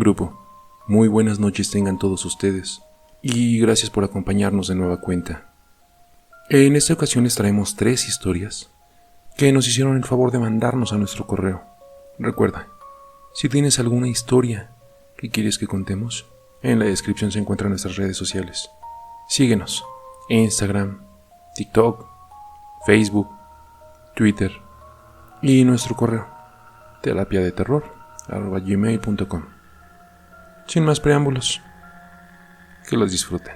Grupo, muy buenas noches tengan todos ustedes y gracias por acompañarnos de nueva cuenta. En esta ocasión les traemos 3 historias que nos hicieron el favor de mandarnos a nuestro correo. Recuerda, si tienes alguna historia que quieres que contemos, en la descripción se encuentran nuestras redes sociales. Síguenos en Instagram, TikTok, Facebook, Twitter y nuestro correo terapiadeterror@gmail.com. Sin más preámbulos, que los disfruten.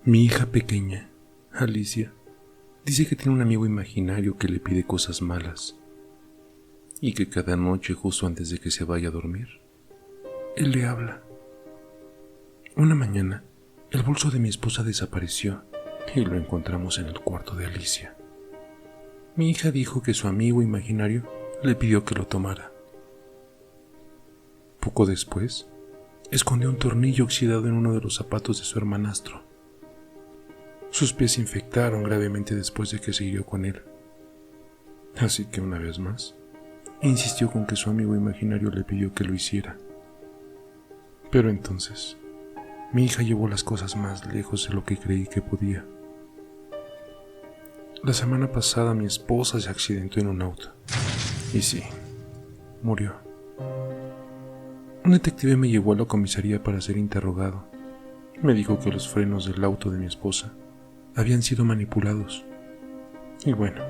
Mi hija pequeña, Alicia, dice que tiene un amigo imaginario que le pide cosas malas y que cada noche, justo antes de que se vaya a dormir, él le habla. Una mañana, el bolso de mi esposa desapareció y lo encontramos en el cuarto de Alicia. Mi hija dijo que su amigo imaginario le pidió que lo tomara. Poco después, escondió un tornillo oxidado en uno de los zapatos de su hermanastro. Sus pies se infectaron gravemente después de que siguió con él. Así que una vez más, insistió con que su amigo imaginario le pidió que lo hiciera. Pero entonces, mi hija llevó las cosas más lejos de lo que creí que podía. La semana pasada mi esposa se accidentó en un auto. Y sí, murió. Un detective me llevó a la comisaría para ser interrogado. Me dijo que los frenos del auto de mi esposa habían sido manipulados. Y bueno,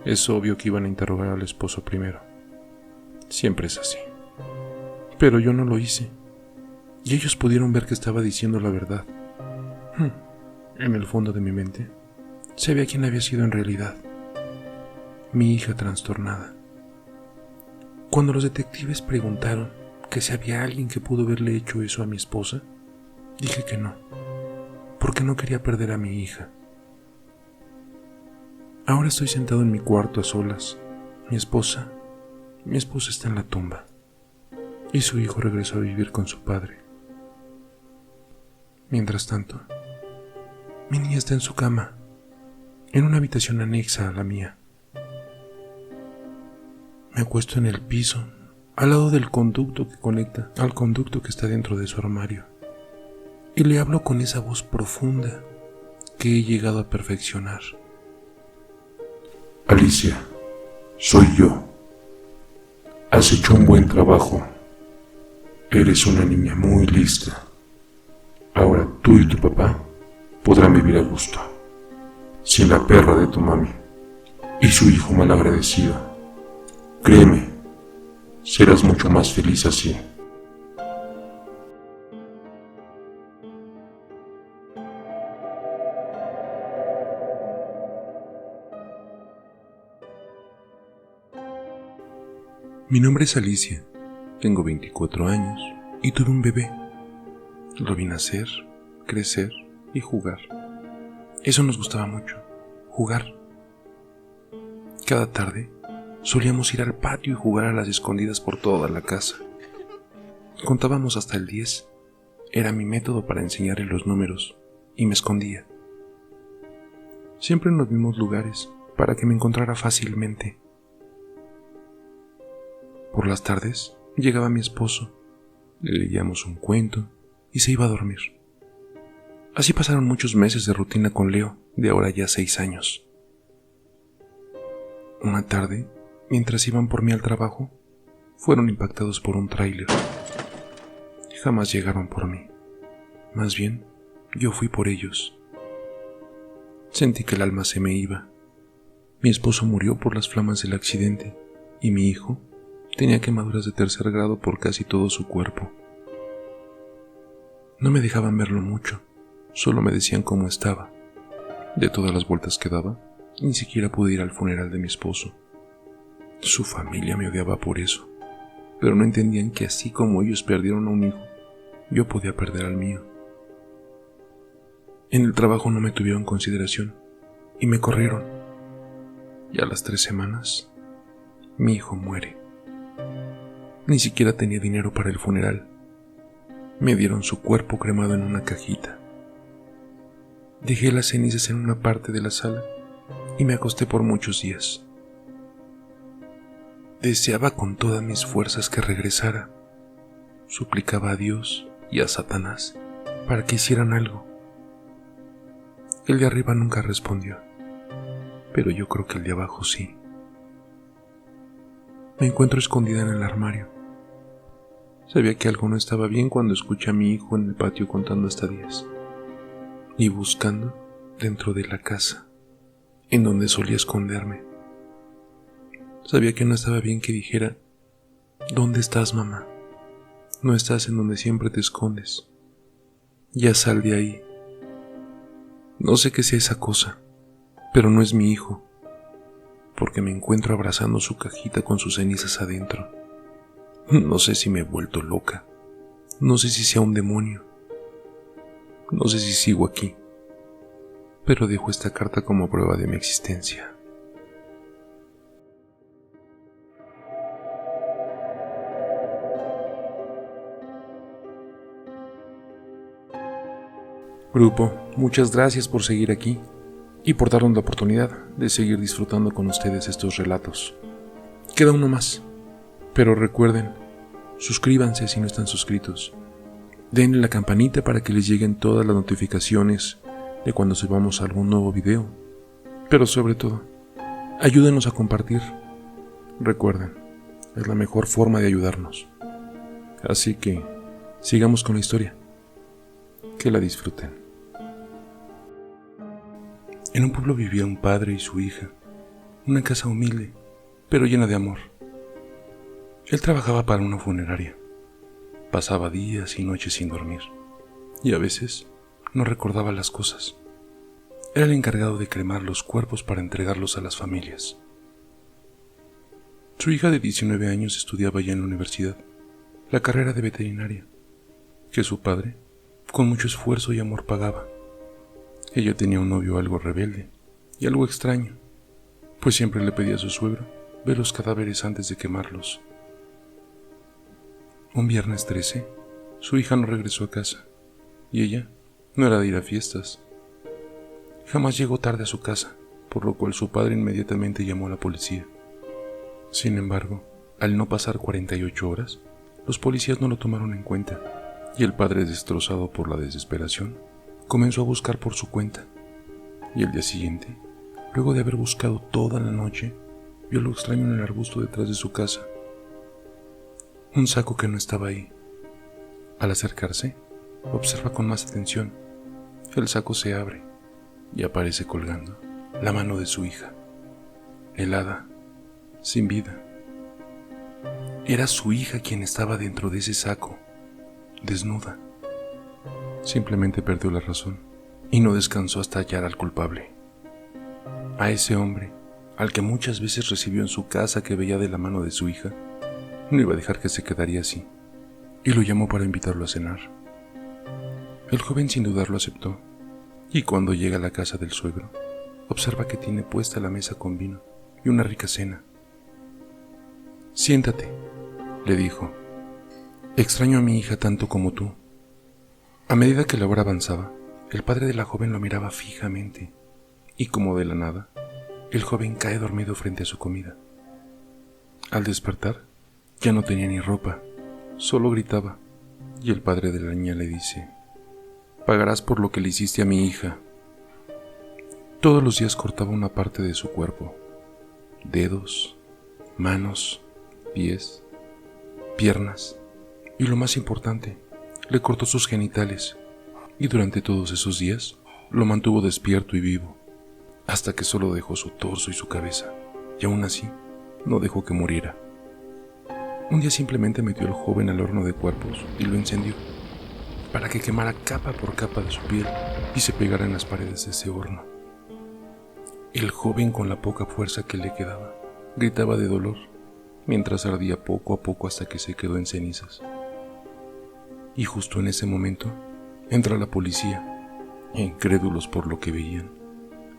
es obvio que iban a interrogar al esposo primero. Siempre es así. Pero yo no lo hice. Y ellos pudieron ver que estaba diciendo la verdad. En el fondo de mi mente, sabía quién había sido en realidad. Mi hija trastornada. Cuando los detectives preguntaron que si había alguien que pudo haberle hecho eso a mi esposa, dije que no, porque no quería perder a mi hija. Ahora estoy sentado en mi cuarto a solas. Mi esposa está en la tumba y su hijo regresó a vivir con su padre. Mientras tanto, mi niña está en su cama, en una habitación anexa a la mía. Me acuesto en el piso, al lado del conducto que conecta al conducto que está dentro de su armario, y le hablo con esa voz profunda que he llegado a perfeccionar. Alicia, soy yo. Has hecho un buen trabajo. Eres una niña muy lista. Ahora tú y tu papá podrán vivir a gusto, sin la perra de tu mami y su hijo malagradecido. Créeme, serás mucho más feliz así. Mi nombre es Alicia, tengo 24 años y tuve un bebé. Lo vi nacer, crecer y jugar. Eso nos gustaba mucho, jugar. Cada tarde solíamos ir al patio y jugar a las escondidas por toda la casa. Contábamos hasta el 10. Era mi método para enseñarle los números y me escondía. Siempre en los mismos lugares para que me encontrara fácilmente. Por las tardes llegaba mi esposo, le leíamos un cuento y se iba a dormir. Así pasaron muchos meses de rutina con Leo, de ahora ya 6 años. Una tarde, mientras iban por mí al trabajo, fueron impactados por un tráiler. Jamás llegaron por mí. Más bien, yo fui por ellos. Sentí que el alma se me iba. Mi esposo murió por las flamas del accidente y mi hijo tenía quemaduras de 3er grado por casi todo su cuerpo. No me dejaban verlo mucho, solo me decían cómo estaba. De todas las vueltas que daba, ni siquiera pude ir al funeral de mi esposo. Su familia me odiaba por eso, pero no entendían que así como ellos perdieron a un hijo, yo podía perder al mío. En el trabajo no me tuvieron consideración y me corrieron. Y a las 3 semanas, mi hijo muere. Ni siquiera tenía dinero para el funeral. Me dieron su cuerpo cremado en una cajita. Dejé las cenizas en una parte de la sala y me acosté por muchos días. Deseaba con todas mis fuerzas que regresara. Suplicaba a Dios y a Satanás para que hicieran algo. El de arriba nunca respondió, pero yo creo que el de abajo sí. Me encuentro escondida en el armario. Sabía que algo no estaba bien cuando escuché a mi hijo en el patio contando hasta 10 y buscando dentro de la casa, en donde solía esconderme. Sabía que no estaba bien que dijera: ¿dónde estás, mamá? No estás en donde siempre te escondes. Ya sal de ahí. No sé qué sea esa cosa, pero no es mi hijo, porque me encuentro abrazando su cajita con sus cenizas adentro. No sé si me he vuelto loca. No sé si sea un demonio. No sé si sigo aquí, pero dejo esta carta como prueba de mi existencia. Grupo, muchas gracias por seguir aquí y por darnos la oportunidad de seguir disfrutando con ustedes estos relatos. Queda uno más, pero recuerden, suscríbanse si no están suscritos. Denle la campanita para que les lleguen todas las notificaciones de cuando subamos algún nuevo video. Pero sobre todo, ayúdenos a compartir. Recuerden, es la mejor forma de ayudarnos. Así que, sigamos con la historia. Que la disfruten. En un pueblo vivía un padre y su hija, una casa humilde, pero llena de amor. Él trabajaba para una funeraria. Pasaba días y noches sin dormir, y a veces no recordaba las cosas. Era el encargado de cremar los cuerpos para entregarlos a las familias. Su hija de 19 años estudiaba ya en la universidad, la carrera de veterinaria, que su padre, con mucho esfuerzo y amor, pagaba. Ella tenía un novio algo rebelde y algo extraño, pues siempre le pedía a su suegro ver los cadáveres antes de quemarlos. Un viernes 13, su hija no regresó a casa, y ella no era de ir a fiestas. Jamás llegó tarde a su casa, por lo cual su padre inmediatamente llamó a la policía. Sin embargo, al no pasar 48 horas, los policías no lo tomaron en cuenta, y el padre, destrozado por la desesperación, comenzó a buscar por su cuenta, y el día siguiente, luego de haber buscado toda la noche, vio lo extraño en el arbusto detrás de su casa. Un saco que no estaba ahí. Al acercarse, observa con más atención. El saco se abre y aparece colgando la mano de su hija, helada, sin vida. Era su hija quien estaba dentro de ese saco, desnuda. Simplemente perdió la razón y no descansó hasta hallar al culpable. A ese hombre, al que muchas veces recibió en su casa que veía de la mano de su hija, no iba a dejar que se quedaría así, y lo llamó para invitarlo a cenar. El joven sin dudarlo aceptó, y cuando llega a la casa del suegro, observa que tiene puesta la mesa con vino y una rica cena. «Siéntate», le dijo. «Extraño a mi hija tanto como tú». A medida que la hora avanzaba, el padre de la joven lo miraba fijamente, y como de la nada, el joven cae dormido frente a su comida. Al despertar, ya no tenía ni ropa, solo gritaba, y el padre de la niña le dice: «Pagarás por lo que le hiciste a mi hija». Todos los días cortaba una parte de su cuerpo, dedos, manos, pies, piernas, y lo más importante, le cortó sus genitales, y durante todos esos días lo mantuvo despierto y vivo, hasta que solo dejó su torso y su cabeza, y aún así no dejó que muriera. Un día simplemente metió al joven al horno de cuerpos y lo encendió, para que quemara capa por capa de su piel y se pegara en las paredes de ese horno. El joven, con la poca fuerza que le quedaba, gritaba de dolor, mientras ardía poco a poco hasta que se quedó en cenizas. Y justo en ese momento entra la policía, incrédulos por lo que veían.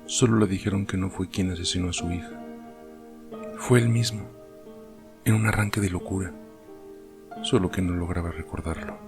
Solo le dijeron que no fue quien asesinó a su hija. Fue él mismo, en un arranque de locura, solo que no lograba recordarlo.